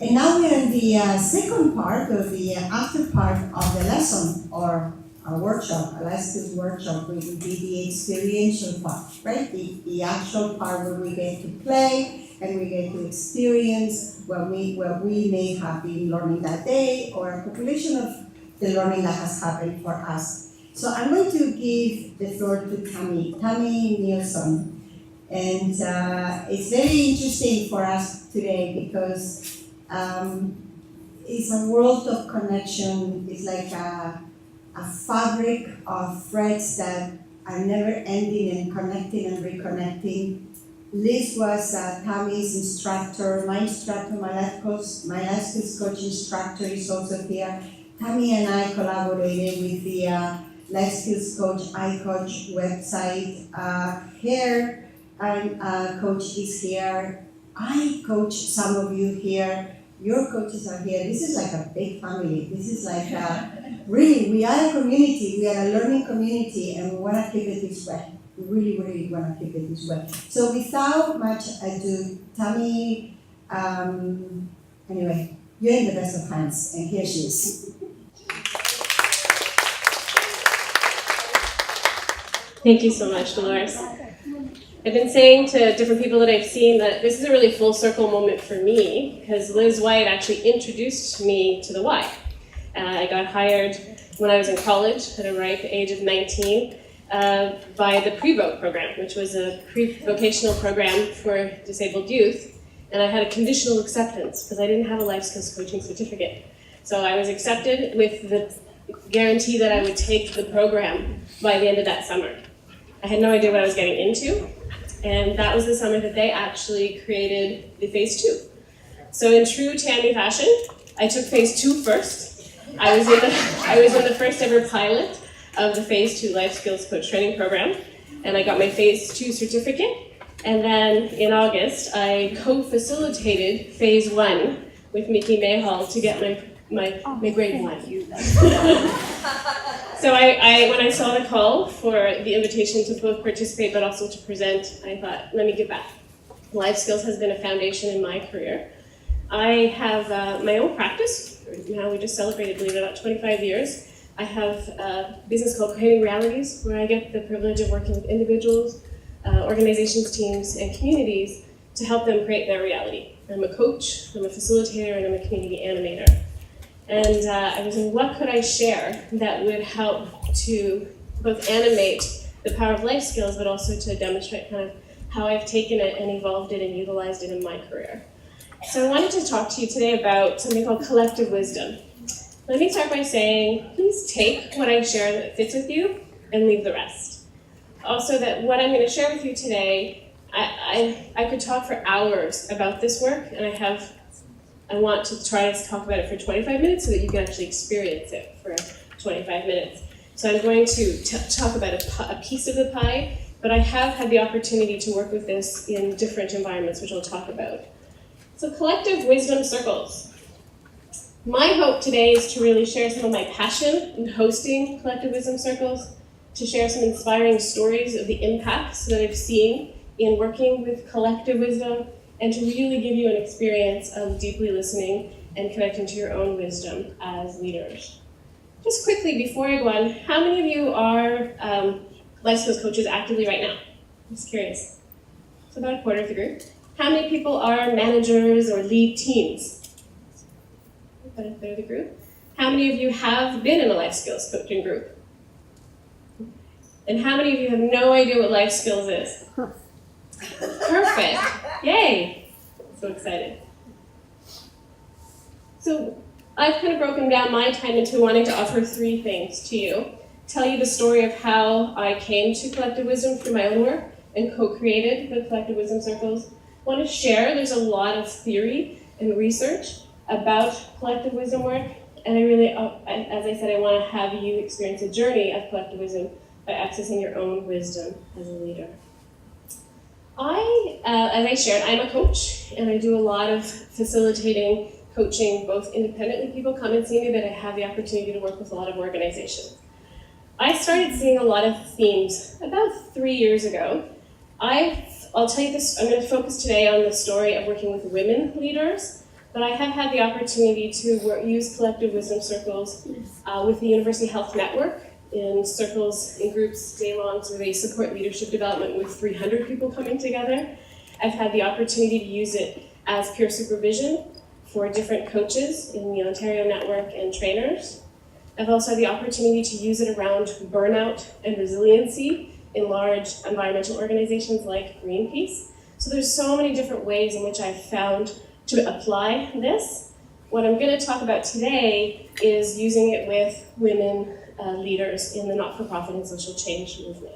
And now we're in the second part or the after part of the lesson or a workshop, a life skills workshop, which would be the experiential part, right? The actual part where we get to play and we get to experience what we may have been learning that day or a population of the learning that has happened for us. So I'm going to give the floor to Tammy Neilson. And it's very interesting for us today because it's a world of connection. It's like a fabric of threads that are never ending and connecting and reconnecting. Liz was Tammy's instructor, my instructor, my life skills coach instructor is also here. Tammy and I collaborated with the Life Skills Coach, iCoach website. Here, coach is here. I coach some of you here. Your coaches are here. This is like a big family. This is like really, we are a community. We are a learning community, and we want to keep it this way. We really, really want to keep it this way. So without much ado, Tammy, anyway, you're in the best of hands, and here she is. Thank you so much, Dolores. I've been saying to different people that I've seen that this is a really full circle moment for me because Liz White actually introduced me to the Y. I got hired when I was in college at a ripe age of 19 by the Pre-Voc program, which was a pre-vocational program for disabled youth. And I had a conditional acceptance because I didn't have a life skills coaching certificate. So I was accepted with the guarantee that I would take the program by the end of that summer. I had no idea what I was getting into. And that was the summer that they actually created the Phase 2. So in true Tammy fashion, I took Phase 2 first. I was in the first ever pilot of the Phase 2 Life Skills Coach Training Program, and I got my Phase 2 certificate. And then in August, I co-facilitated Phase 1 with Mickey Mayhall to get my grade 1. So when I saw the call for the invitation to both participate but also to present, I thought, let me give back. Life skills has been a foundation in my career. I have my own practice. Now we just celebrated, believe it or not, 25 years. I have a business called Creating Realities, where I get the privilege of working with individuals, organizations, teams, and communities to help them create their reality. I'm a coach, I'm a facilitator, and I'm a community animator. And I was thinking, what could I share that would help to both animate the power of life skills, but also to demonstrate kind of how I've taken it and evolved it and utilized it in my career. So I wanted to talk to you today about something called collective wisdom. Let me start by saying, please take what I share that fits with you and leave the rest. Also, that what I'm going to share with you today, I could talk for hours about this work, and I want to try to talk about it for 25 minutes so that you can actually experience it for 25 minutes. So I'm going to talk about a piece of the pie, but I have had the opportunity to work with this in different environments, which I'll talk about. So collective wisdom circles. My hope today is to really share some of my passion in hosting collective wisdom circles, to share some inspiring stories of the impacts that I've seen in working with collective wisdom, and to really give you an experience of deeply listening and connecting to your own wisdom as leaders. Just quickly, before I go on, how many of you are life skills coaches actively right now? I'm just curious. It's about a quarter of the group. How many people are managers or lead teams? About a third of the group. How many of you have been in a life skills coaching group? And how many of you have no idea what life skills is? Perfect. Yay. So excited. So I've kind of broken down my time into wanting to offer three things to you. Tell you the story of how I came to Collective Wisdom through my own work and co-created the Collective Wisdom Circles. I want to share, there's a lot of theory and research about collective wisdom work, and I really, as I said, I want to have you experience a journey of collective wisdom by accessing your own wisdom as a leader. As I shared, I'm a coach, and I do a lot of facilitating, coaching, both independently. People come and see me, but I have the opportunity to work with a lot of organizations. I started seeing a lot of themes about 3 years ago. I'll tell you this, I'm going to focus today on the story of working with women leaders, but I have had the opportunity to use collective wisdom circles with the University Health Network in circles, in groups, day-longs, where they support leadership development with 300 people coming together. I've had the opportunity to use it as peer supervision for different coaches in the Ontario Network and trainers. I've also had the opportunity to use it around burnout and resiliency in large environmental organizations like Greenpeace. So there's so many different ways in which I've found to apply this. What I'm going to talk about today is using it with women leaders in the not-for-profit and social change movement.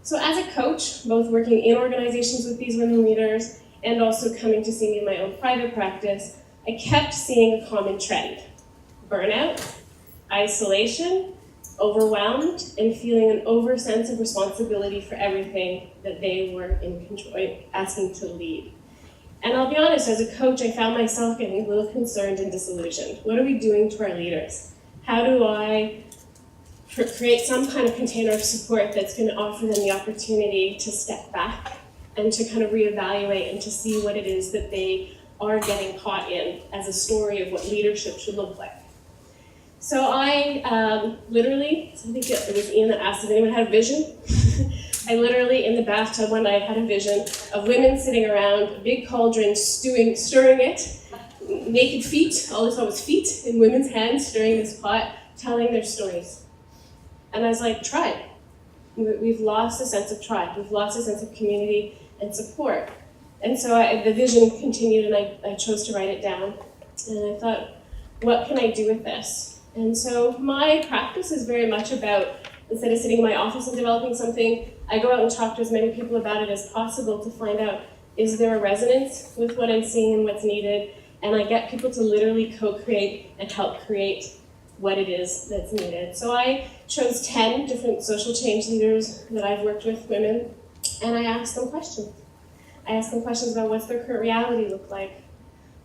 So as a coach, both working in organizations with these women leaders and also coming to see me in my own private practice, I kept seeing a common trend: burnout, isolation, overwhelmed, and feeling an over sense of responsibility for everything that they were in control, asking to lead. And I'll be honest, as a coach, I found myself getting a little concerned and disillusioned. What are we doing to our leaders? How do I create some kind of container of support that's going to offer them the opportunity to step back and to kind of reevaluate and to see what it is that they are getting caught in as a story of what leadership should look like? So I literally, I think it was Ian that asked if anyone had a vision. I literally, in the bathtub one night, had a vision of women sitting around a big cauldron, stirring it, naked feet, all I saw was feet in women's hands stirring this pot, telling their stories. And I was like, tribe. We've lost a sense of tribe. We've lost a sense of community and support. And so the vision continued, and I chose to write it down. And I thought, what can I do with this? And so my practice is very much about, instead of sitting in my office and developing something, I go out and talk to as many people about it as possible to find out, is there a resonance with what I'm seeing and what's needed? And I get people to literally co-create and help create what it is that's needed. So I chose 10 different social change leaders that I've worked with, women, and I asked them questions. I asked them questions about what's their current reality look like?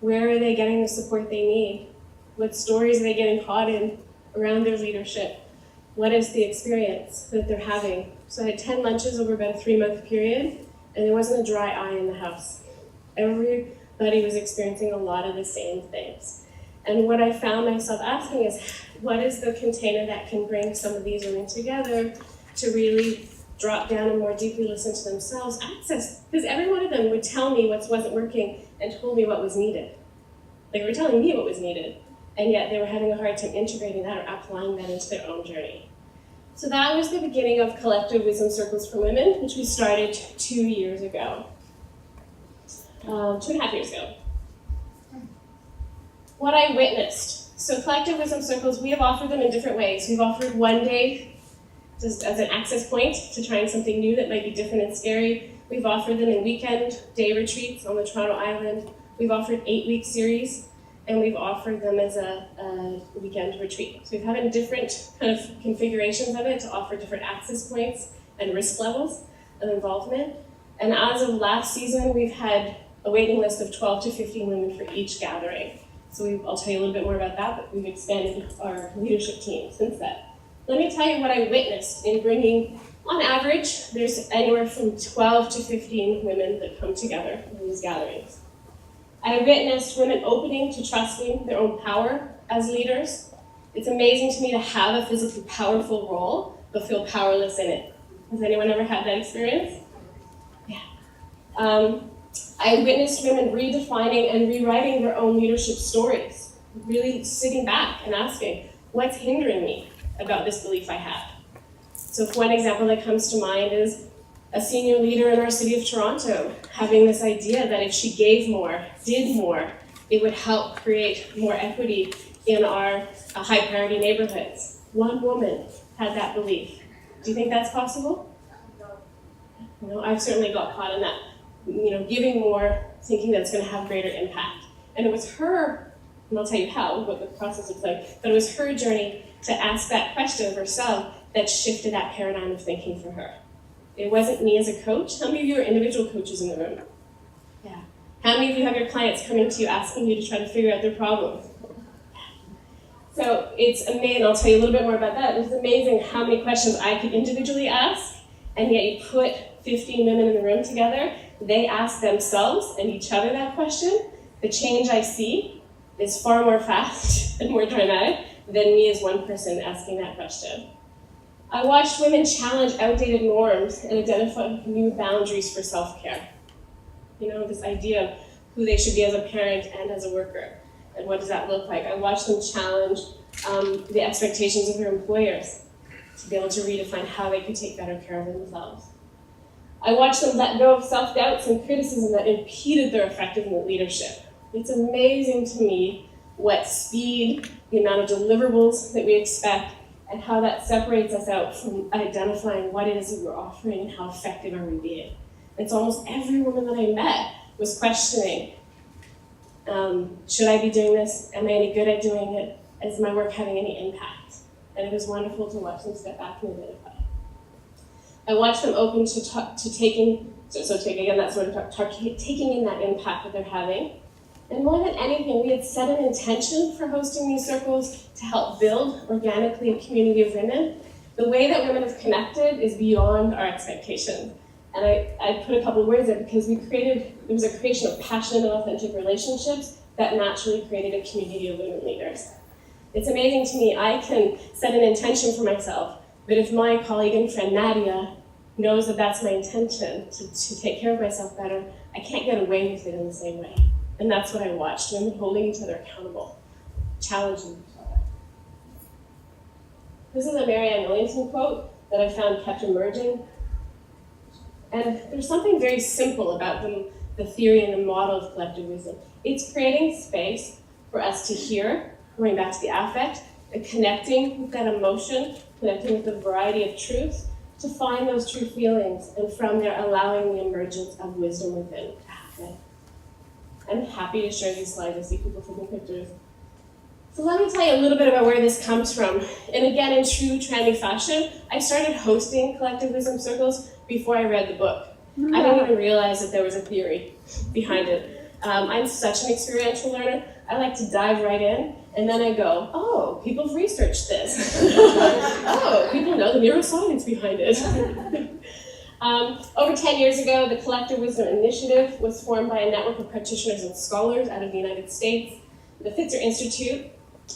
Where are they getting the support they need? What stories are they getting caught in around their leadership? What is the experience that they're having? So I had 10 lunches over about a 3-month period, and there wasn't a dry eye in the house. Everybody was experiencing a lot of the same things. And what I found myself asking is, what is the container that can bring some of these women together to really drop down and more deeply listen to themselves, access? Because every one of them would tell me what wasn't working and told me what was needed. They were telling me what was needed, and yet they were having a hard time integrating that or applying that into their own journey. So that was the beginning of Collective Wisdom Circles for Women, which we started 2 years ago. 2.5 years ago. What I witnessed. So Collective Wisdom Circles, we have offered them in different ways. We've offered one day just as an access point to trying something new that might be different and scary. We've offered them in weekend day retreats on the Toronto Island. We've offered 8-week series, and we've offered them as a weekend retreat. So we've had different kind of configurations of it to offer different access points and risk levels of involvement. And as of last season, we've had a waiting list of 12 to 15 women for each gathering. So I'll tell you a little bit more about that, but we've expanded our leadership team since then. Let me tell you what I witnessed in bringing, on average, there's anywhere from 12 to 15 women that come together in these gatherings. I witnessed women opening to trusting their own power as leaders. It's amazing to me to have a physically powerful role, but feel powerless in it. Has anyone ever had that experience? Yeah. I witnessed women redefining and rewriting their own leadership stories, really sitting back and asking, what's hindering me about this belief I have? So one example that comes to mind is a senior leader in our city of Toronto having this idea that if she gave more, did more, it would help create more equity in our high priority neighborhoods. One woman had that belief. Do you think that's possible? No, I've certainly got caught in that. Giving more, thinking that's going to have greater impact. And it was her, and I'll tell you how, what the process looks like, but it was her journey to ask that question of herself that shifted that paradigm of thinking for her. It wasn't me as a coach. How many of you are individual coaches in the room? Yeah. How many of you have your clients coming to you asking you to try to figure out their problems? So it's amazing, I'll tell you a little bit more about that. It's amazing how many questions I could individually ask, and yet you put 15 women in the room together, they ask themselves and each other that question, The change I see is far more fast and more dramatic than me as one person asking that question. I watched women challenge outdated norms and identify new boundaries for self-care. You know, this idea of who they should be as a parent and as a worker, and what does that look like? I watched them challenge the expectations of their employers to be able to redefine how they could take better care of themselves. I watched them let go of self-doubts and criticism that impeded their effective leadership. It's amazing to me what speed, the amount of deliverables that we expect, and how that separates us out from identifying what it is that we're offering and how effective are we being. It's almost every woman that I met was questioning, should I be doing this? Am I any good at doing it? Is my work having any impact? And it was wonderful to watch them step back and identify. I watched them open to taking in that impact that they're having. And more than anything, we had set an intention for hosting these circles to help build organically a community of women. The way that women have connected is beyond our expectations. And I put a couple of words there because there was a creation of passionate and authentic relationships that naturally created a community of women leaders. It's amazing to me, I can set an intention for myself, but if my colleague and friend Nadia knows that that's my intention, to take care of myself better, I can't get away with it in the same way. And that's what I watched, women holding each other accountable, challenging each other. This is a Neilson quote that I found kept emerging. And there's something very simple about the theory and the model of collective wisdom. It's creating space for us to hear, going back to the affect, and connecting with that emotion, connecting with the variety of truths, to find those true feelings, and from there allowing the emergence of wisdom within to happen. I'm happy to share these slides. I see people taking pictures. So let me tell you a little bit about where this comes from. And again, in true Tammy fashion, I started hosting collective wisdom circles before I read the book. I didn't even realize that there was a theory behind it. I'm such an experiential learner. I like to dive right in, and then I go, oh, people have researched this. Oh, people know the neuroscience behind it. Over 10 years ago, the Collective Wisdom Initiative was formed by a network of practitioners and scholars out of the United States. The Fitzer Institute,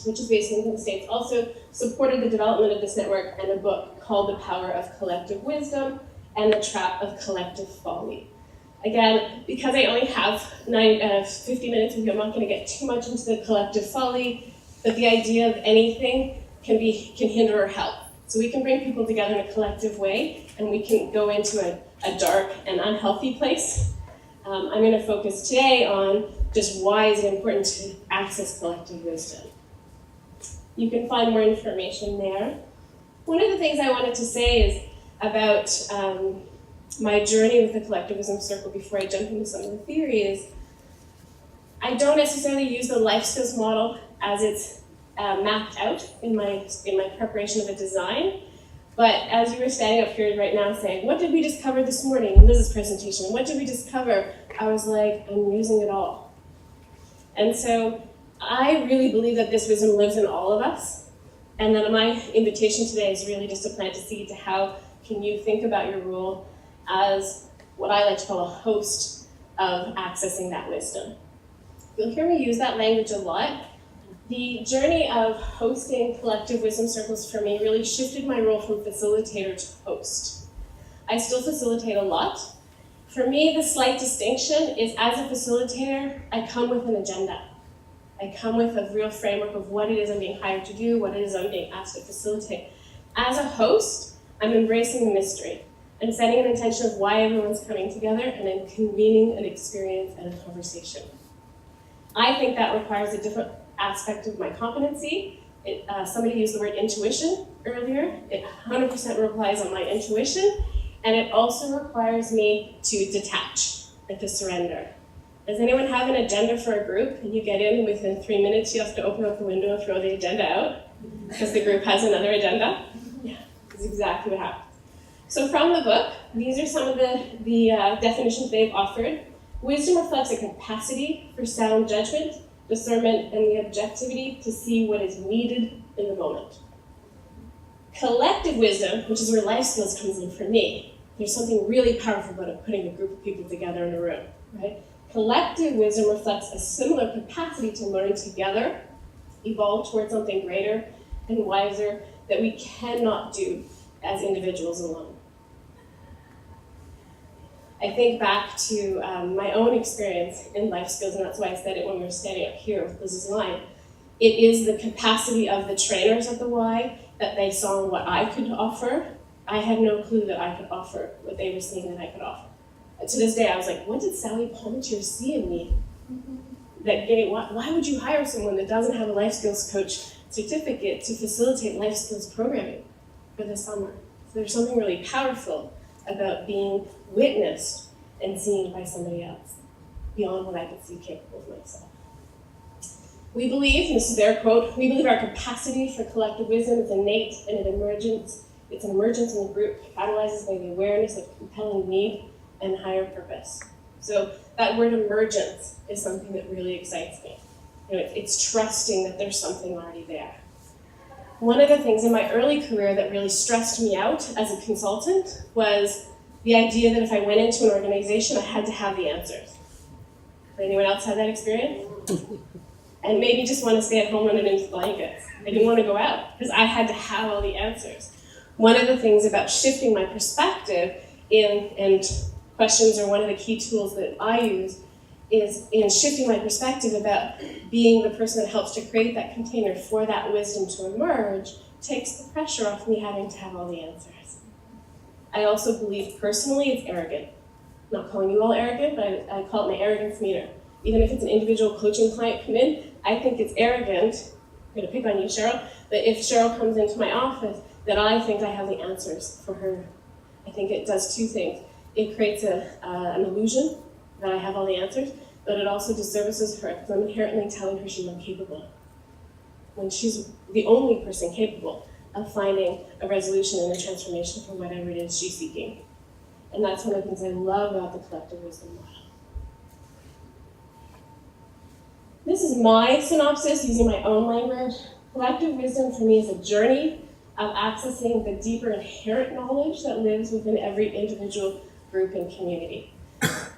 which is based in the States, also supported the development of this network and a book called The Power of Collective Wisdom and The Trap of Collective Folly. Again, because I only have 50 minutes with you, I'm not going to get too much into the collective folly, but the idea of anything can hinder or help. So we can bring people together in a collective way, and we can go into a dark and unhealthy place. I'm going to focus today on just why is it important to access collective wisdom. You can find more information there. One of the things I wanted to say is about my journey with the Collective Wisdom Circle before I jump into some of the theory is I don't necessarily use the life skills model as it's mapped out in my preparation of the design. But as you were standing up here right now saying, what did we just cover this morning in Liz's presentation? What did we just cover? I was like, I'm using it all. And so I really believe that this wisdom lives in all of us. And then my invitation today is really just to plant a seed to how can you think about your role as what I like to call a host of accessing that wisdom. You'll hear me use that language a lot. The journey of hosting collective wisdom circles for me really shifted my role from facilitator to host. I still facilitate a lot. For me, the slight distinction is as a facilitator, I come with an agenda. I come with a real framework of what it is I'm being hired to do, what it is I'm being asked to facilitate. As a host, I'm embracing the mystery and setting an intention of why everyone's coming together and then convening an experience and a conversation. I think that requires a different aspect of my competency. Somebody used the word intuition earlier. It 100% relies on my intuition, and it also requires me to detach and to surrender. Does anyone have an agenda for a group and you get in within 3 minutes, you have to open up the window and throw the agenda out because the group has another agenda? Yeah, that's exactly what happens. So from the book, these are some of the definitions they've offered. Wisdom reflects a capacity for sound judgment, discernment, and the objectivity to see what is needed in the moment. Collective wisdom, which is where life skills comes in for me, there's something really powerful about putting a group of people together in a room, right? Collective wisdom reflects a similar capacity to learn together, evolve towards something greater and wiser that we cannot do as individuals alone. I think back to my own experience in life skills, and that's why I said it when we were standing up here with Liz's line. It is the capacity of the trainers at the Y that they saw what I could offer. I had no clue that I could offer what they were seeing that I could offer. And to this day, I was like, what did Sally Palmetier see in me? That gave, why would you hire someone that doesn't have a life skills coach certificate to facilitate life skills programming for the summer? So there's something really powerful about being witnessed and seen by somebody else beyond what I could see capable of myself. We believe, and this is their quote, we believe our capacity for collective wisdom is innate and it's an emergence in the group, catalyzed by the awareness of compelling need and higher purpose. So that word emergence is something that really excites me. It's trusting that there's something already there. One of the things in my early career that really stressed me out as a consultant was the idea that if I went into an organization, I had to have the answers. Did anyone else have that experience? And maybe just want to stay at home underneath blankets. I didn't want to go out because I had to have all the answers. One of the things about shifting my perspective and questions are one of the key tools that I use is in shifting my perspective about being the person that helps to create that container for that wisdom to emerge, takes the pressure off me having to have all the answers. I also believe personally it's arrogant. I'm not calling you all arrogant, but I call it my arrogance meter. Even if it's an individual coaching client come in, I think it's arrogant, I'm gonna pick on you, Cheryl, but if Cheryl comes into my office, that I think I have the answers for her. I think it does two things. It creates an illusion that I have all the answers, but it also disservices her because I'm inherently telling her she's incapable, when she's the only person capable of finding a resolution and a transformation for whatever it is she's seeking. And that's one of the things I love about the collective wisdom model. This is my synopsis using my own language. Collective wisdom for me is a journey of accessing the deeper inherent knowledge that lives within every individual group and community.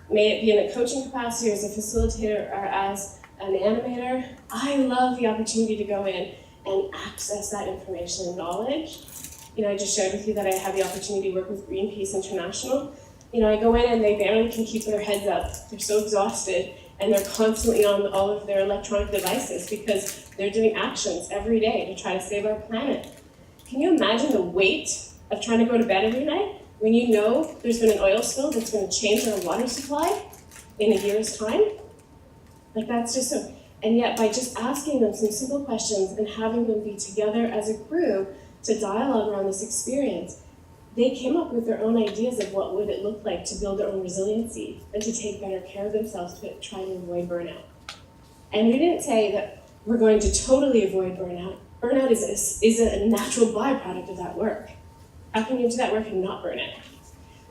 May it be in a coaching capacity or as a facilitator or as an animator, I love the opportunity to go in and access that information and knowledge. I just shared with you that I have the opportunity to work with Greenpeace International. I go in and they barely can keep their heads up. They're so exhausted and they're constantly on all of their electronic devices because they're doing actions every day to try to save our planet. Can you imagine the weight of trying to go to bed every night when you know there's been an oil spill that's going to change our water supply in a year's time? Like that's just so, and yet by just asking them some simple questions and having them be together as a group to dialogue around this experience, they came up with their own ideas of what would it look like to build their own resiliency and to take better care of themselves to try to avoid burnout. And we didn't say that we're going to totally avoid burnout. Burnout is a natural byproduct of that work. How can you do that work and not burn out?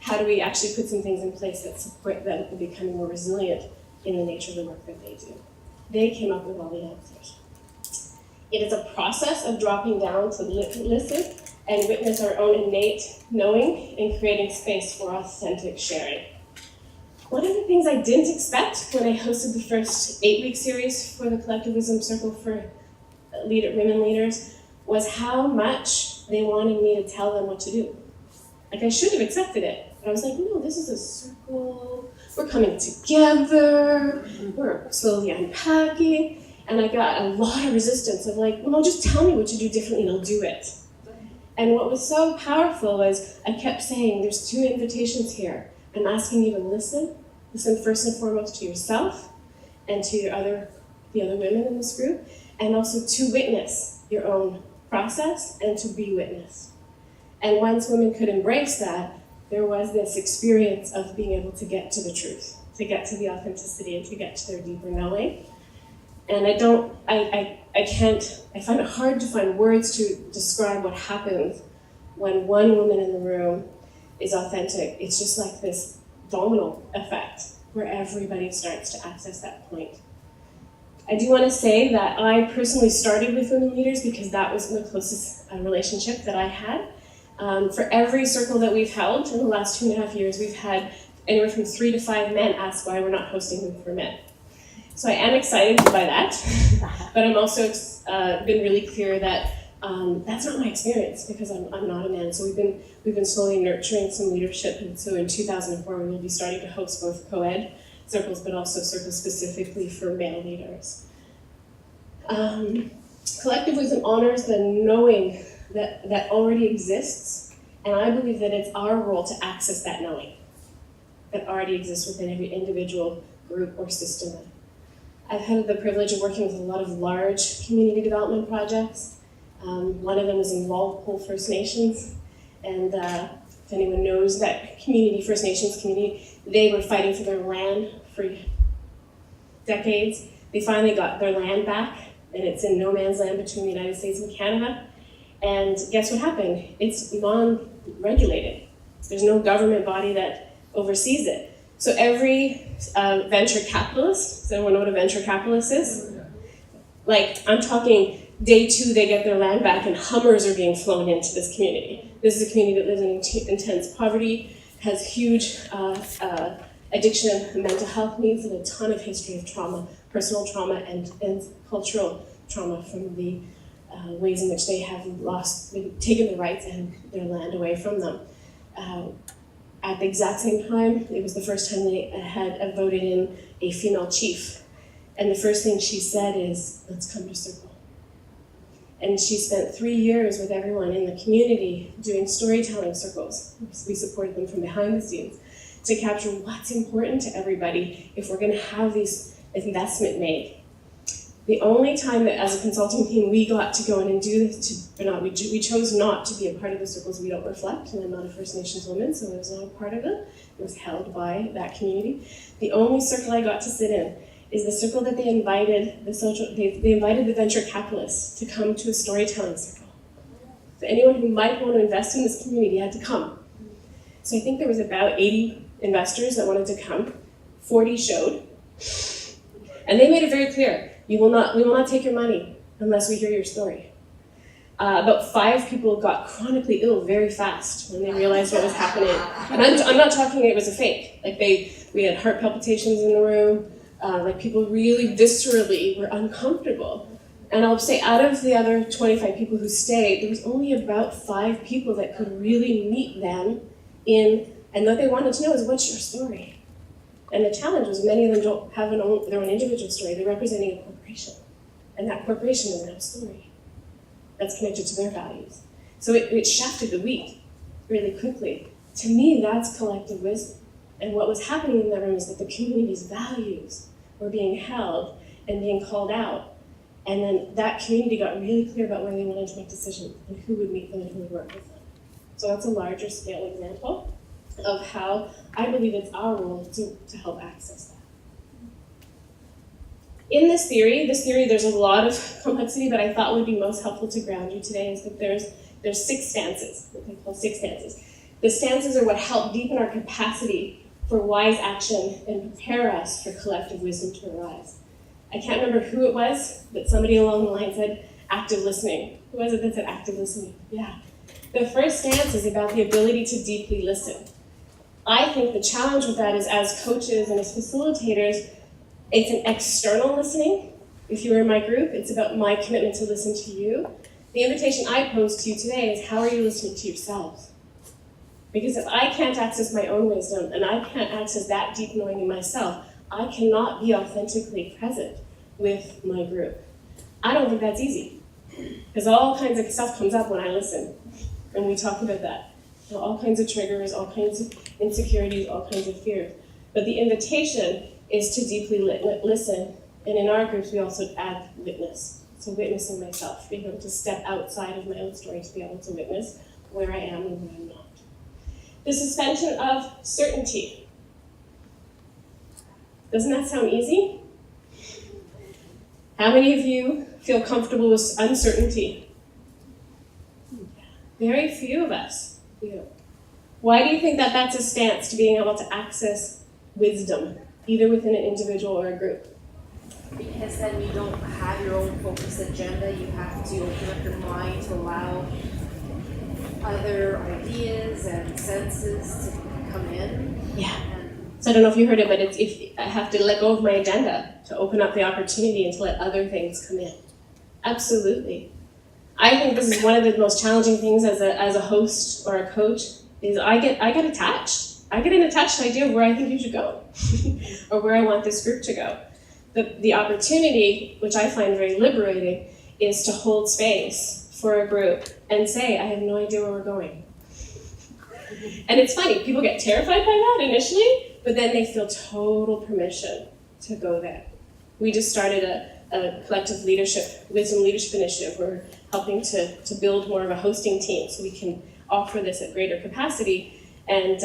How do we actually put some things in place that support them in becoming more resilient in the nature of the work that they do? They came up with all the answers. It is a process of dropping down to listen and witness our own innate knowing and creating space for authentic sharing. One of the things I didn't expect when I hosted the first 8-week series for the Collective Wisdom Circle for women leaders was how much they wanted me to tell them what to do. Like I should have accepted it, but I was like, no, this is a circle, we're coming together, we're slowly unpacking, and I got a lot of resistance of like, well, no, just tell me what to do differently and I'll do it. And what was so powerful was I kept saying, there's 2 invitations here. I'm asking you to listen first and foremost to yourself and to the other women in this group, and also to witness your own process and to be witnessed. And once women could embrace that, there was this experience of being able to get to the truth, to get to the authenticity and to get to their deeper knowing. And I find it hard to find words to describe what happens when one woman in the room is authentic. It's just like this domino effect where everybody starts to access that point. I do want to say that I personally started with women leaders because that was the closest relationship that I had. For every circle that we've held in the last 2.5 years, we've had anywhere from 3 to 5 men ask why we're not hosting them for men. So I am excited by that, but I'm also been really clear that that's not my experience because I'm not a man. So we've been slowly nurturing some leadership, and so in 2004 we will be starting to host both co-ed circles, but also circles specifically for male leaders. Collective wisdom honors the knowing that already exists, and I believe that it's our role to access that knowing that already exists within every individual group or system. I've had the privilege of working with a lot of large community development projects. One of them is in Walpole First Nations, and if anyone knows that community, First Nations community, they were fighting for their land for decades. They finally got their land back, and it's in no man's land between the United States and Canada. And guess what happened? It's non-regulated. There's no government body that oversees it. So every venture capitalist, does anyone know what a venture capitalist is? Like, I'm talking day 2, they get their land back and Hummers are being flown into this community. This is a community that lives in intense poverty, has huge addiction and mental health needs, and a ton of history of trauma, personal trauma and cultural trauma from the ways in which they have taken their rights and their land away from them. At the exact same time, it was the first time they had voted in a female chief. And the first thing she said is, let's come to circle. And she spent 3 years with everyone in the community doing storytelling circles. We supported them from behind the scenes to capture what's important to everybody if we're going to have this investment made. The only time that as a consulting team we got to go in and do this, we chose not to be a part of the circles. We don't reflect, and I'm not a First Nations woman, so I was not a part of it. It was held by that community. The only circle I got to sit in is the circle that they invited they invited the venture capitalists to come to a storytelling circle. So anyone who might want to invest in this community had to come. So I think there was about 80 investors that wanted to come. 40 showed. And they made it very clear, we will not take your money unless we hear your story. About 5 people got chronically ill very fast when they realized what was happening. And I'm not talking it was a fake. Like we had heart palpitations in the room. People really viscerally were uncomfortable. And I'll say out of the other 25 people who stayed, there was only about 5 people that could really meet them and what they wanted to know is, what's your story? And the challenge was many of them don't have their own individual story. They're representing a corporation. And that corporation doesn't have a story that's connected to their values. So it shafted the wheat really quickly. To me, that's collective wisdom. And what was happening in that room is that the community's values were being held and being called out. And then that community got really clear about where they wanted to make decisions and who would meet them and who would work with them. So that's a larger scale example of how I believe it's our role to help access that. In this theory, there's a lot of complexity, but I thought would be most helpful to ground you today is that there's 6 stances, what they call 6 stances. The stances are what help deepen our capacity for wise action and prepare us for collective wisdom to arise. I can't remember who it was, but somebody along the line said active listening. Who was it that said active listening? Yeah. The first stance is about the ability to deeply listen. I think the challenge with that is as coaches and as facilitators, it's an external listening. If you were in my group, it's about my commitment to listen to you. The invitation I pose to you today is, how are you listening to yourselves? Because if I can't access my own wisdom and I can't access that deep knowing in myself, I cannot be authentically present with my group. I don't think that's easy, because all kinds of stuff comes up when I listen, and we talk about that. All kinds of triggers, all kinds of insecurities, all kinds of fears. But the invitation is to deeply listen, and in our groups we also add witness. So witnessing myself, being able to step outside of my own story to be able to witness where I am and where I'm not. The suspension of certainty. Doesn't that sound easy? How many of you feel comfortable with uncertainty? Very few of us do. Why do you think that that's a stance to being able to access wisdom, either within an individual or a group? Because then you don't have your own focused agenda. You have to open up your mind to allow other ideas and senses to come in. Yeah. And So I don't know if you heard it, but it's if I have to let go of my agenda to open up the opportunity and to let other things come in. Absolutely. I think this is one of the most challenging things as a host or a coach is I get attached. I get an attached idea of where I think you should go or where I want this group to go. The opportunity, which I find very liberating, is to hold space for a group and say, I have no idea where we're going. And it's funny, people get terrified by that initially, but then they feel total permission to go there. We just started a collective wisdom leadership initiative. We're helping to build more of a hosting team so we can offer this at greater capacity. And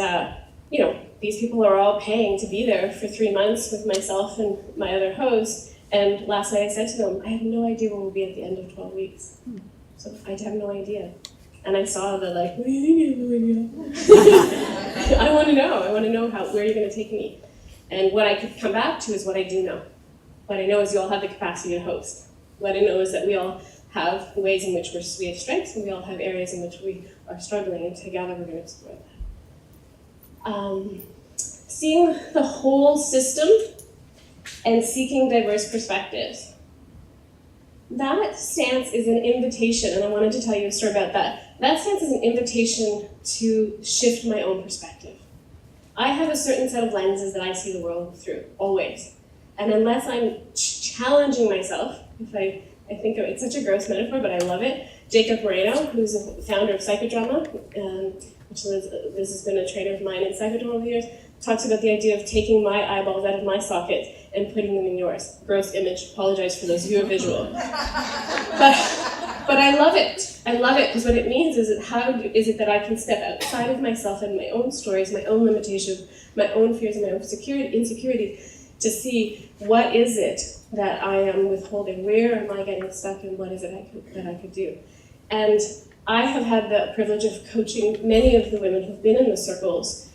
these people are all paying to be there for 3 months with myself and my other host. And last night I said to them, I have no idea where we'll be at the end of 12 weeks. So I have no idea. And I saw the what do you mean you have no idea? I want to know. I want to know where you're going to take me. And what I could come back to is what I do know. What I know is you all have the capacity to host. What I know is that we all have ways in which we have strengths, and we all have areas in which we are struggling, and together we're going to explore that. Seeing the whole system and seeking diverse perspectives. That stance is an invitation, and I wanted to tell you a story about that. That stance is an invitation to shift my own perspective. I have a certain set of lenses that I see the world through, always. And unless I'm challenging myself, I think it's such a gross metaphor, but I love it. Jacob Moreno, who's a founder of Psychodrama, this has been a trainer of mine in Psychodrama over the years, talks about the idea of taking my eyeballs out of my sockets and putting them in yours. Gross image, apologize for those of you who are visual. But I love it. I love it because what it means is how is it that I can step outside of myself and my own stories, my own limitations, my own fears, and my own insecurities to see what is it that I am withholding, where am I getting stuck, and what is it that I could do. And I have had the privilege of coaching many of the women who've been in the circles,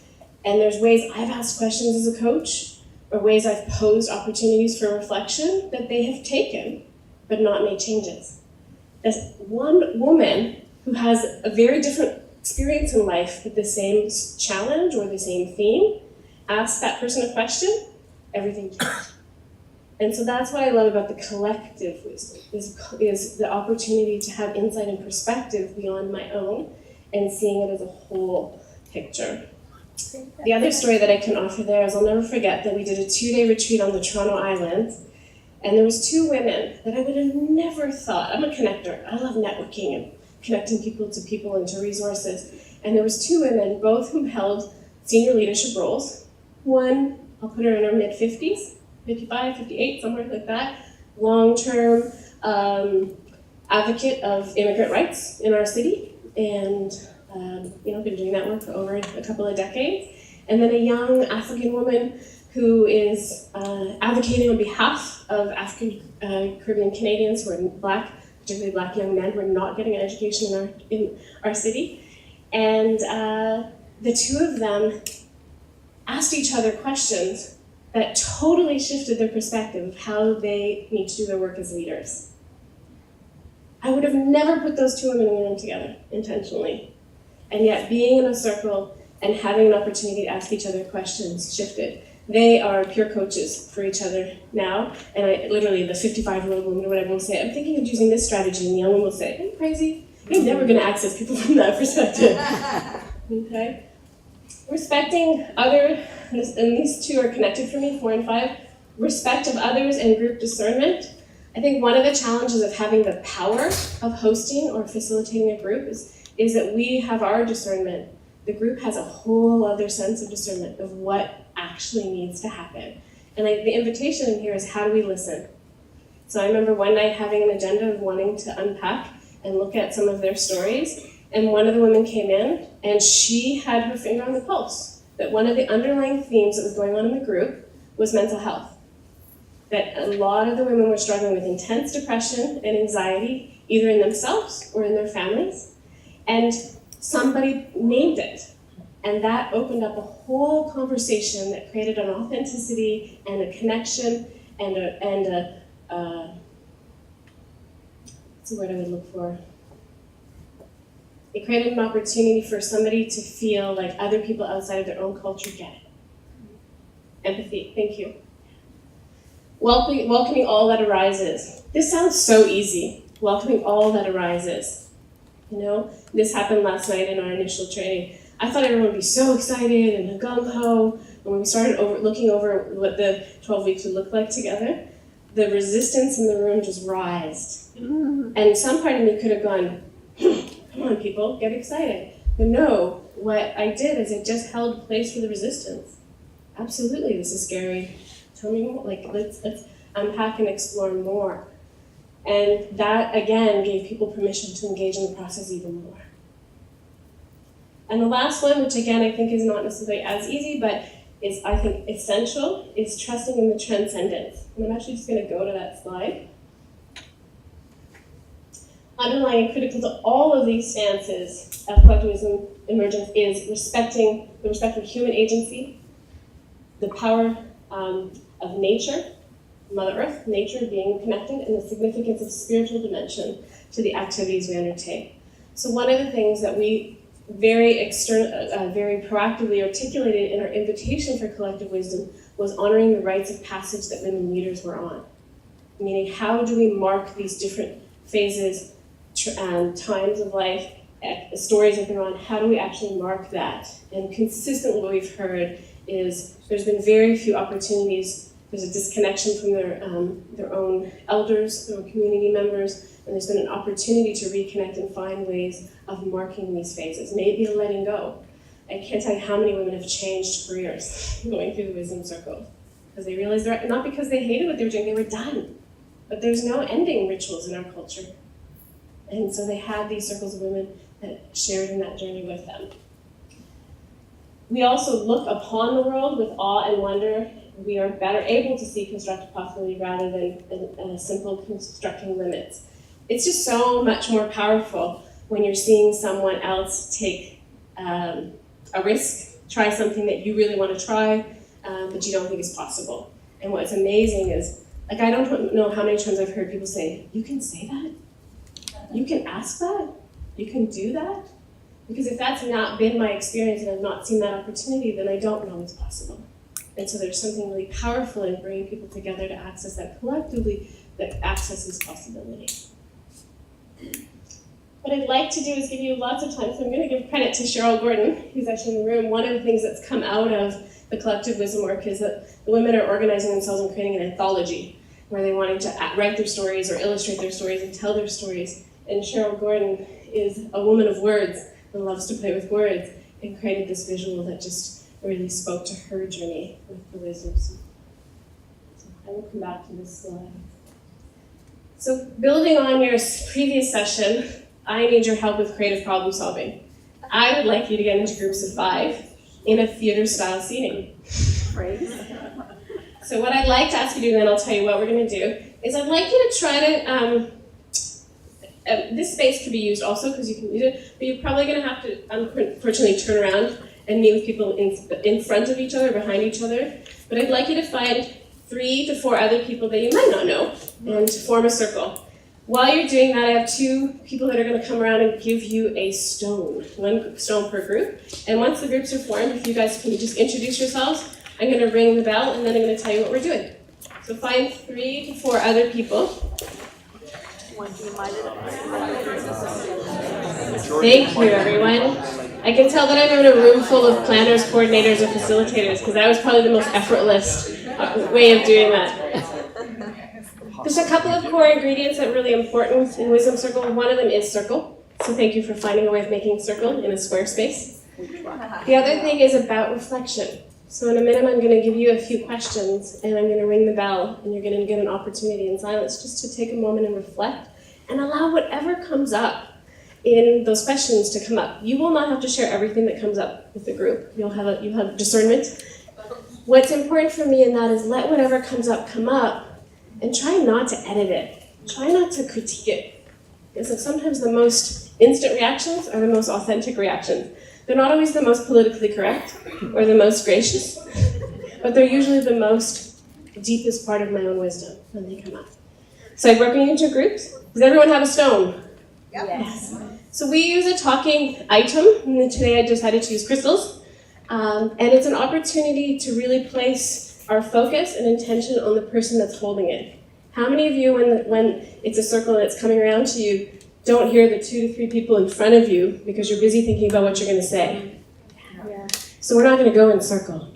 and there's ways I've asked questions as a coach, or ways I've posed opportunities for reflection that they have taken, but not made changes. There's one woman who has a very different experience in life with the same challenge or the same theme, ask that person a question, everything changed. And so that's what I love about the collective wisdom, is the opportunity to have insight and perspective beyond my own and seeing it as a whole picture. The other story that I can offer there is I'll never forget that we did a 2-day retreat on the Toronto Island, and there was 2 women that I would have never thought. I'm a connector. I love networking and connecting people and to resources. And there was 2 women, both who held senior leadership roles. One, I'll put her in her mid-50s, 55, 58, somewhere like that, long-term advocate of immigrant rights in our city, and been doing that work for over a couple of decades. And then a young African woman who is advocating on behalf of African Caribbean Canadians who are Black, particularly Black young men who are not getting an education in our city. And the 2 of them asked each other questions that totally shifted their perspective of how they need to do their work as leaders. I would have never put those 2 women in a room together intentionally. And yet being in a circle and having an opportunity to ask each other questions shifted. They are peer coaches for each other now. And I literally, the 55-year-old woman or whatever will say, I'm thinking of using this strategy. And the young one will say, are you crazy? You're never going to access people from that perspective. Okay? Respecting other, and these 2 are connected for me, 4 and 5. Respect of others and group discernment. I think one of the challenges of having the power of hosting or facilitating a group is that we have our discernment. The group has a whole other sense of discernment of what actually needs to happen. And the invitation in here is how do we listen? So I remember one night having an agenda of wanting to unpack and look at some of their stories. And one of the women came in and she had her finger on the pulse. That one of the underlying themes that was going on in the group was mental health. That a lot of the women were struggling with intense depression and anxiety, either in themselves or in their families. And somebody named it. And that opened up a whole conversation that created an authenticity and a connection and what's the word I would look for? It created an opportunity for somebody to feel like other people outside of their own culture get it. empathy, thank you. Welcoming all that arises. This sounds so easy, welcoming all that arises. You know, this happened last night in our initial training. I thought everyone would be so excited and gung-ho, and when we started looking over what the 12 weeks would look like together, the resistance in the room just rised. And some part of me could have gone, come on people, get excited. But no, what I did is I just held place for the resistance. Absolutely, this is scary. Tell me more, like let's unpack and explore more. And that, again, gave people permission to engage in the process even more. And the last one, which again I think is not necessarily as easy, but is, I think, essential, is trusting in the transcendence. And I'm actually just going to go to that slide. Underlying and critical to all of these stances of collectivism emergence is the respect of human agency, the power of nature, Mother Earth, nature being connected, and the significance of spiritual dimension to the activities we undertake. So one of the things that we very proactively articulated in our invitation for collective wisdom was honoring the rites of passage that women leaders were on. Meaning, how do we mark these different phases, times of life, stories that they're on, how do we actually mark that? And consistently what we've heard is there's been very few opportunities. There's a disconnection from their own elders, their own community members, and there's been an opportunity to reconnect and find ways of marking these phases, maybe a letting go. I can't tell you how many women have changed careers going through the wisdom circle because they realized they're not because they hated what they were doing, they were done. But there's no ending rituals in our culture. And so they had these circles of women that shared in that journey with them. We also look upon the world with awe and wonder. We are better able to see constructive possibility rather than simple constructing limits. It's just so much more powerful when you're seeing someone else take a risk, try something that you really want to try, but you don't think is possible. And what's amazing is, like, I don't know how many times I've heard people say, you can say that? You can ask that? You can do that? Because if that's not been my experience and I've not seen that opportunity, then I don't know it's possible. And so there's something really powerful in bringing people together to access that collectively, that accesses possibility. What I'd like to do is give you lots of time, so I'm going to give credit to Cheryl Gordon, who's actually in the room. One of the things that's come out of the collective wisdom work is that the women are organizing themselves and creating an anthology where they wanted to write their stories or illustrate their stories and tell their stories. And Cheryl Gordon is a woman of words and loves to play with words and created this visual that just really spoke to her journey with the wisdom. So I will come back to this slide. So building on your previous session, I need your help with creative problem solving. I would like you to get into groups of 5 in a theater-style seating. So what I'd like to ask you to do, and then I'll tell you what we're going to do, is I'd like you to try to, this space could be used also because you can use it, but you're probably going to have to, unfortunately, turn around and meet with people in front of each other, behind each other. But I'd like you to find 3 to 4 other people that you might not know and to form a circle. While you're doing that, I have 2 people that are going to come around and give you a stone, 1 stone per group. And once the groups are formed, if you guys can just introduce yourselves, I'm going to ring the bell and then I'm going to tell you what we're doing. So find 3 to 4 other people. Thank you, everyone. I can tell that I'm in a room full of planners, coordinators, or facilitators because that was probably the most effortless way of doing that. There's a couple of core ingredients that are really important in Wisdom Circle. One of them is circle. So thank you for finding a way of making circle in a square space. The other thing is about reflection. So in a minute, I'm going to give you a few questions, and I'm going to ring the bell, and you're going to get an opportunity in silence just to take a moment and reflect, and allow whatever comes up in those questions to come up. You will not have to share everything that comes up with the group. You'll have discernment. What's important for me in that is let whatever comes up come up, and try not to edit it. Try not to critique it. Because sometimes the most instant reactions are the most authentic reactions. They're not always the most politically correct or the most gracious, but they're usually the most deepest part of my own wisdom when they come up. So I'm working into groups. Does everyone have a stone? Yep. Yes. So we use a talking item, and today I decided to use crystals. And it's an opportunity to really place our focus and intention on the person that's holding it. How many of you, when it's a circle and it's coming around to you, don't hear the 2 to 3 people in front of you because you're busy thinking about what you're going to say? Yeah. So we're not going to go in a circle,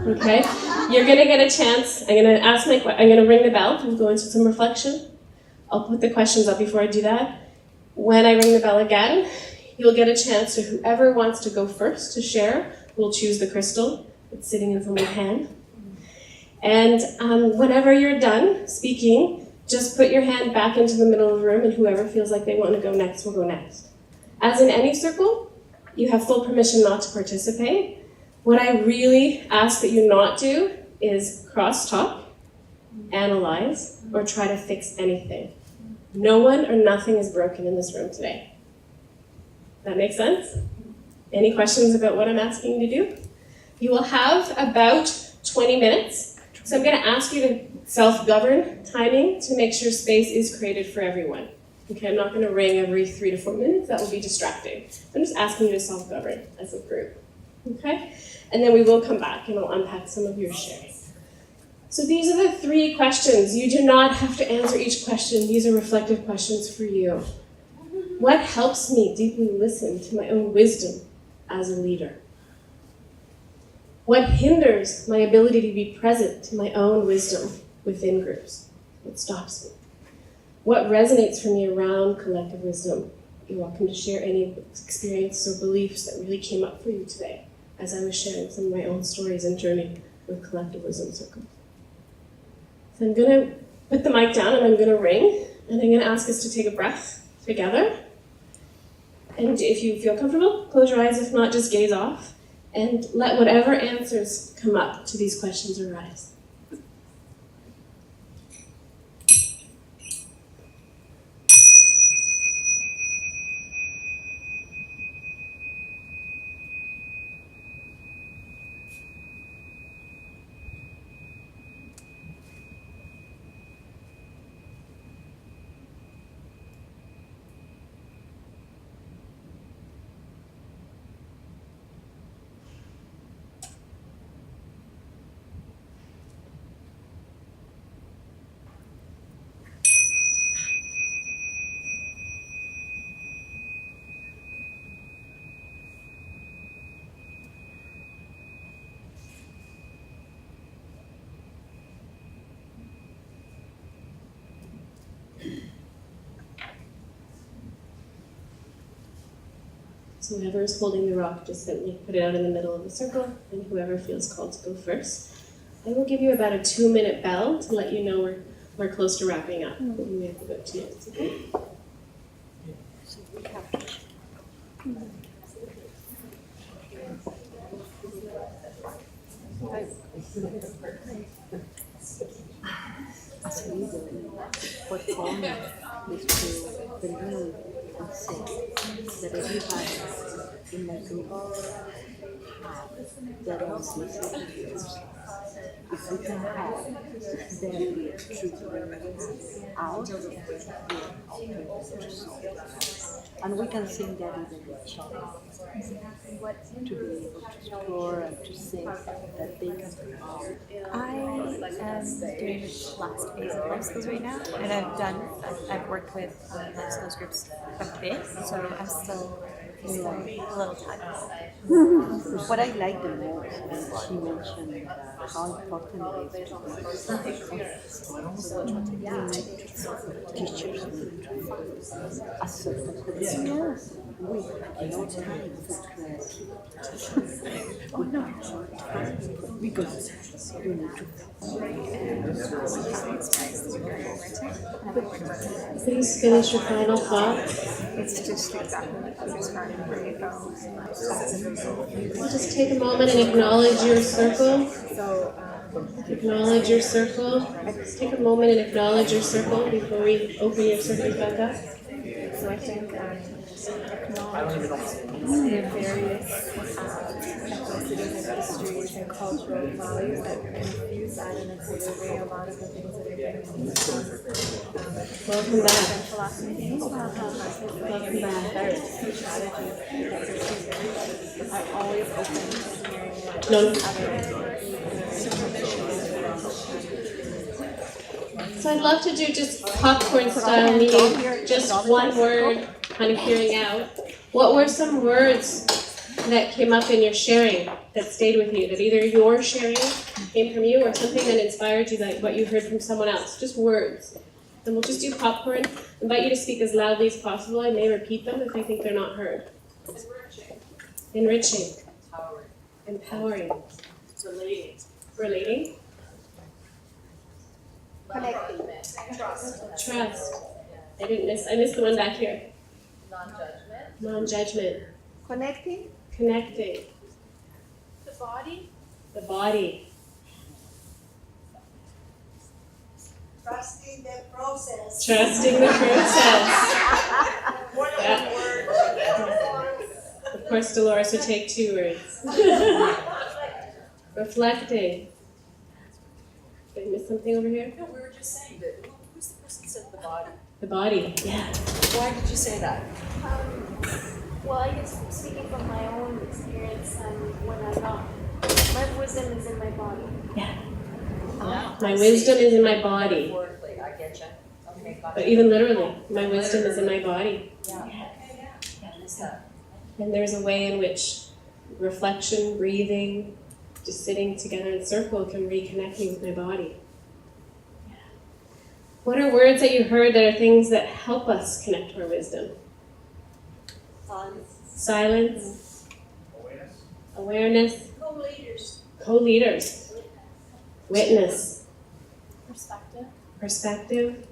okay? You're going to get a chance. I'm going to ring the bell and go into some reflection. I'll put the questions up before I do that. When I ring the bell again, you'll get a chance to whoever wants to go first to share will choose the crystal that's sitting in someone's hand. And whenever you're done speaking, just put your hand back into the middle of the room and whoever feels like they want to go next will go next. As in any circle, you have full permission not to participate. What I really ask that you not do is cross-talk, analyze, or try to fix anything. No one or nothing is broken in this room today. That make sense? Any questions about what I'm asking you to do? You will have about 20 minutes. So I'm going to ask you to self-govern timing to make sure space is created for everyone. Okay, I'm not going to ring every 3 to 4 minutes. That will be distracting. I'm just asking you to self-govern as a group. Okay? And then we will come back and I'll unpack some of your shares. So these are the 3 questions. You do not have to answer each question. These are reflective questions for you. What helps me deeply listen to my own wisdom as a leader? What hinders my ability to be present to my own wisdom within groups? What stops me? What resonates for me around collective wisdom? You're welcome to share any experiences or beliefs that really came up for you today as I was sharing some of my own stories and journey with collective wisdom circles. So I'm going to put the mic down and I'm going to ring and I'm going to ask us to take a breath together. And if you feel comfortable, close your eyes. If not, just gaze off. And let whatever answers come up to these questions arise. So whoever is holding the rock, just simply put it out in the middle of the circle, and whoever feels called to go first. I will give you about a 2-minute bell to let you know we're close to wrapping up. We have about 2 minutes, okay? As a leader, what calling is to believe and say that everybody in my group have their own sensations. If we can have their truth out, we are open to solve. And we can sing that even with children. To be able to explore and to say that they can come out. I am doing the last phase of life skills right now, and I've worked with life skills groups quite a bit, so I'm still a little time. What I like the most is she mentioned how important it is to be teachers as certain curriculum. We have no time for creativity. Oh no, because you need to. Please finish your final thoughts. It's just exactly what I described where you go. Just take a moment and acknowledge your circle. Acknowledge your circle. Just take a moment and acknowledge your circle before we open your circle back up. So I think the various ethnicities and histories and cultural values that infuse that in a greater way a lot of the things that are getting Welcome back. philosophy. Welcome back. I'm always open to hearing what No. So I'd love to do just popcorn style meeting, just one word, kind of hearing out. What were some words that came up in your sharing that stayed with you, that either your sharing came from you or something that inspired you, like what you heard from someone else? Just words. And we'll just do popcorn. I invite you to speak as loudly as possible. I may repeat them if I think they're not heard. Enriching. Empowering. Relating. Connecting. Trust. I missed the one back here. Non-judgment. Non-judgment. Connecting? Connecting. The body. The body. Trusting the process. Trusting the process. Yeah. Of course, Dolores would take 2 words. Reflecting. Did I miss something over here? No, we were just saying that. Who's the person said the body? The body. Yeah. Why did you say that? Well, I guess speaking from my own experience, when I'm not, my wisdom is in my body. My wisdom is in my body. Metaphorically, I get you. Okay, got But it. even literally, my wisdom is in my body. Yeah. Is that? And there's a way in which reflection, breathing, just sitting together in circle can reconnect me with my body. What are words that you heard that are things that help us connect to our wisdom? Silence. Awareness. Co-leaders. Witness. Perspective.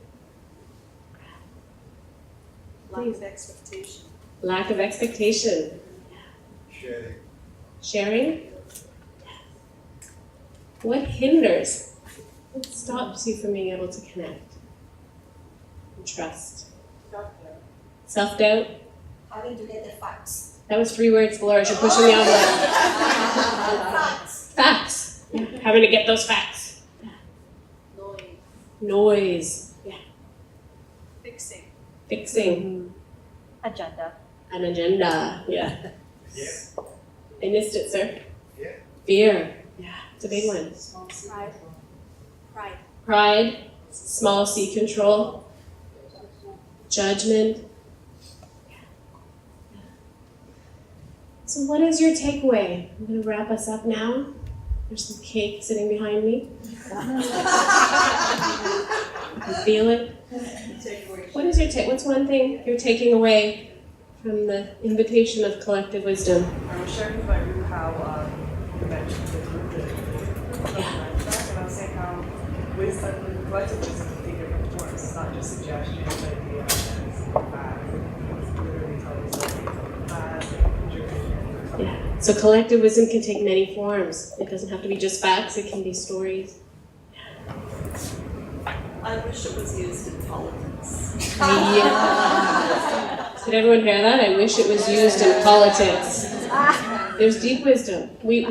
Lack of expectation. Lack of expectation. Sharing. What hinders? What stops you from being able to connect? And trust. Self-doubt. Having to get the facts. That was 3 words, Dolores. You're pushing the envelope. Facts. Facts. Having to get those facts. Noise. Yeah. Fixing. Agenda. An agenda. Yeah. Yeah. I missed it, sir. Yeah. Fear. Yeah. It's a big one. Pride. Small c control. Judgment. So what is your takeaway? I'm going to wrap us up now. There's some cake sitting behind me. I can feel it. What is your what's one thing you're taking away from the invitation of collective wisdom? I was sharing with my group how you mentioned the group and I was saying how wisdom, collective wisdom can take different forms. It's not just suggestions, ideas, facts. It's literally telling us journey. Yeah. So collective wisdom can take many forms. It doesn't have to be just facts, it can be stories. I wish it was used in politics. Yeah. Did everyone hear that? I wish it was used in politics. There's deep wisdom. We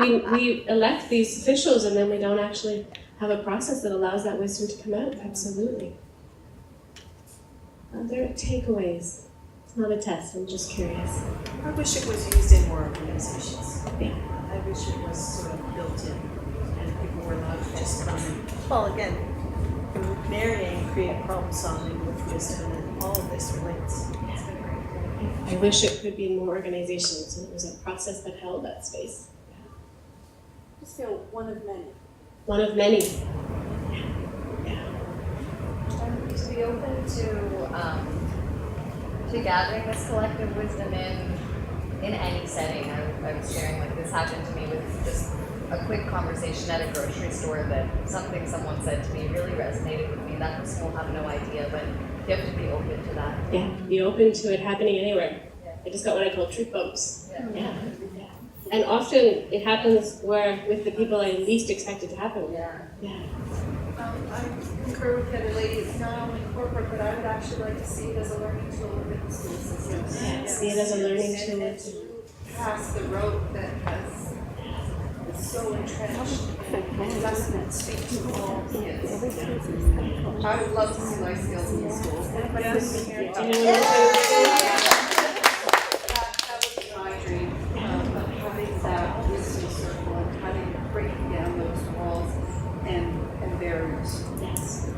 elect these officials and then we don't actually have a process that allows that wisdom to come out. Absolutely. There are takeaways. It's not a test, I'm just curious. I wish it was used in more organizations. Yeah. I wish it was sort of built in and people were not just coming. Well, again, marrying creative problem solving with wisdom and all of this relates. I wish it could be in more organizations and it was a process that held that space. Just feel one of many. One of many. To be open to gathering this collective wisdom in any setting. I was sharing, like, this happened to me with just a quick conversation at a grocery store that something someone said to me really resonated with me. That person will have no idea, but you have to be open to that. Yeah, be open to it happening anywhere. Yeah. I just got what I call truth bumps. Yeah. Yeah. And often it happens where with the people I least expect it to happen. Yeah. Yeah. I concur with the other lady, it's not only corporate, but I would actually like to see it as a learning tool within the school system. Yeah, see it as a learning tool. And to pass the road that has so entrenched and doesn't speak to all kids. I would love to see life skills in the schools. Anybody else here? That would be my dream, of having that wisdom circle and having, breaking down those walls and barriers. Yes.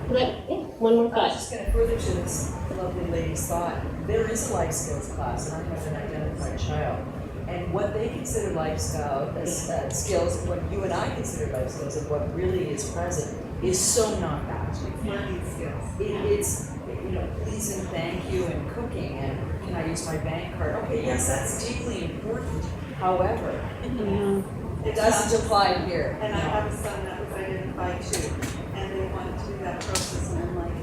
But, yeah, one more I was thought. just going to further to this lovely lady's thought. There is a life skills class, and I have an identified child. And what they consider life skills, what you and I consider life skills, and what really is present, is so not that. Learning skills. It's, please and thank you, and cooking, and can I use my bank card? Okay, yes, that's deeply important. However, it doesn't apply here. And I have a son that was identified too, and they wanted to do that process, and I'm like,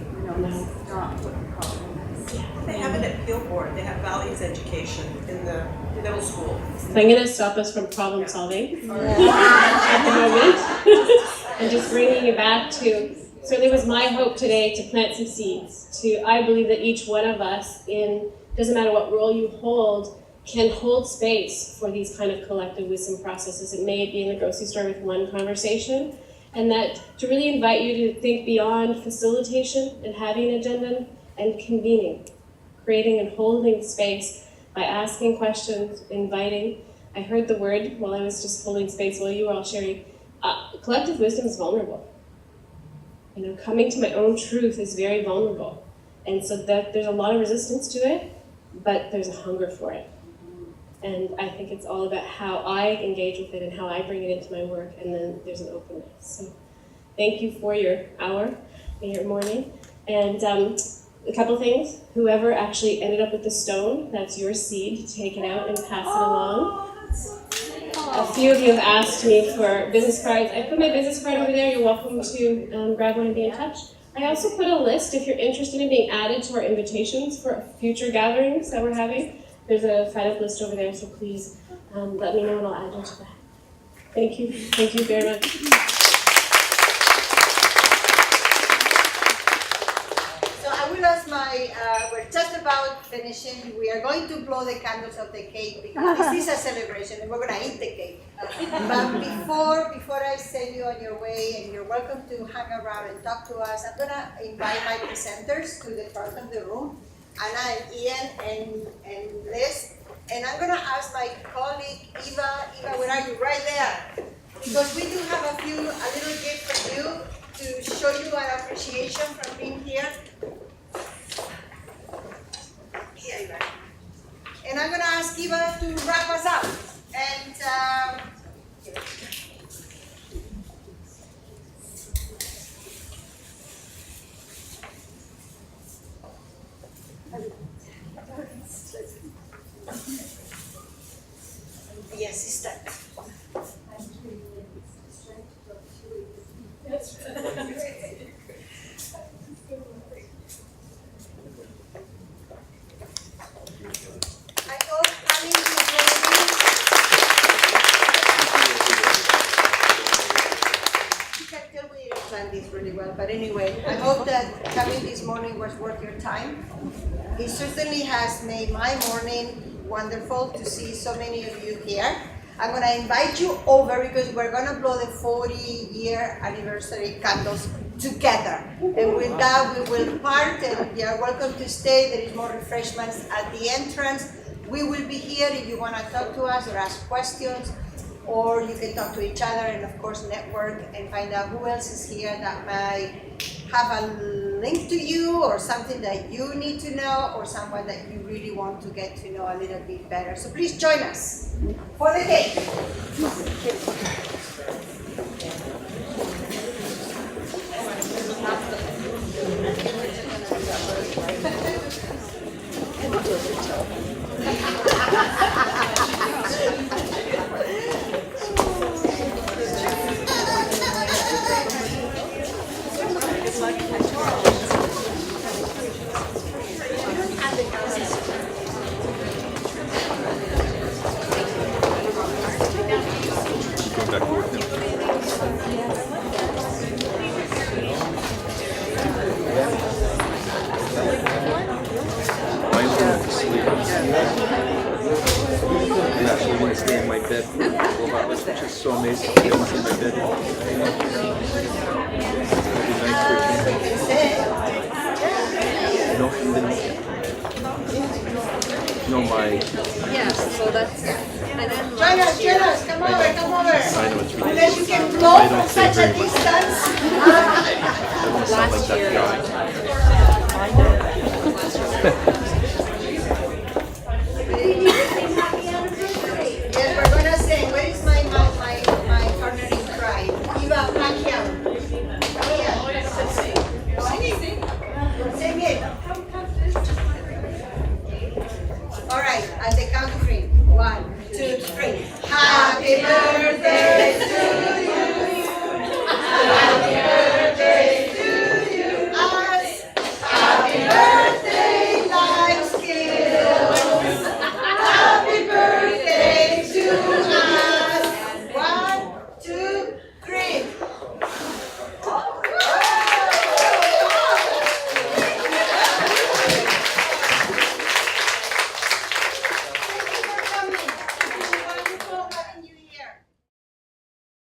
that's not what the problem is. They have it at Field Board. They have values education in the middle school. I'm going to stop us from problem solving at the moment and just bringing you back to, certainly was my hope today to plant some seeds. I believe that each one of us, doesn't matter what role you hold, can hold space for these kind of collective wisdom processes. It may be in the grocery store with one conversation, and that to really invite you to think beyond facilitation and having an agenda and convening, creating and holding space by asking questions, inviting. I heard the word while I was just holding space while you were all sharing. Collective wisdom is vulnerable. Coming to my own truth is very vulnerable. And so that there's a lot of resistance to it, but there's a hunger for it. And I think it's all about how I engage with it and how I bring it into my work, and then there's an openness. So thank you for your hour and your morning. And a couple things. Whoever actually ended up with the stone, that's your seed. Take it out and pass it along. A few of you have asked me for business cards. I put my business card over there. You're welcome to grab one and be in touch. I also put a list if you're interested in being added to our invitations for future gatherings that we're having. There's a sign-up list over there, so please let me know and I'll add you to that. Thank you. Thank you very much. We're just about finishing. We are going to blow the candles of the cake because this is a celebration and we're going to eat the cake. But before I send you on your way, and you're welcome to hang around and talk to us, I'm going to invite my presenters to the front of the room, Anna and Ian and Liz. And I'm going to ask my colleague, Eva, where are you? Right there. Because we do have a little gift for you to show you our appreciation from being here. And I'm going to ask Eva to wrap us up. And yes, it's that. This really well, but anyway, I hope that coming this morning was worth your time. It certainly has made my morning wonderful to see so many of you here. I'm going to invite you over because we're going to blow the 40-year anniversary candles together. And with that, we will part, and you are welcome to stay. There is more refreshments at the entrance. We will be here if you want to talk to us or ask questions. Or you can talk to each other and of course network and find out who else is here that might have a link to you or something that you need to know or someone that you really want to get to know a little bit better. So please join us for the cake. That I'm actually going to stay in my bed for a couple of hours, which is so amazing. I haven't seen my bed. It'll be nice for a change. No, my. Yeah, so that's, and then Join us, come over. I know it's really. Unless you can I blow don't from say such a very much. distance. I don't sound like that Yes, we're gonna sing. Where is my partner in crime? Eva, come here. Sing it. All right, at the count of 3. 1, 2, 3. Happy birthday to you.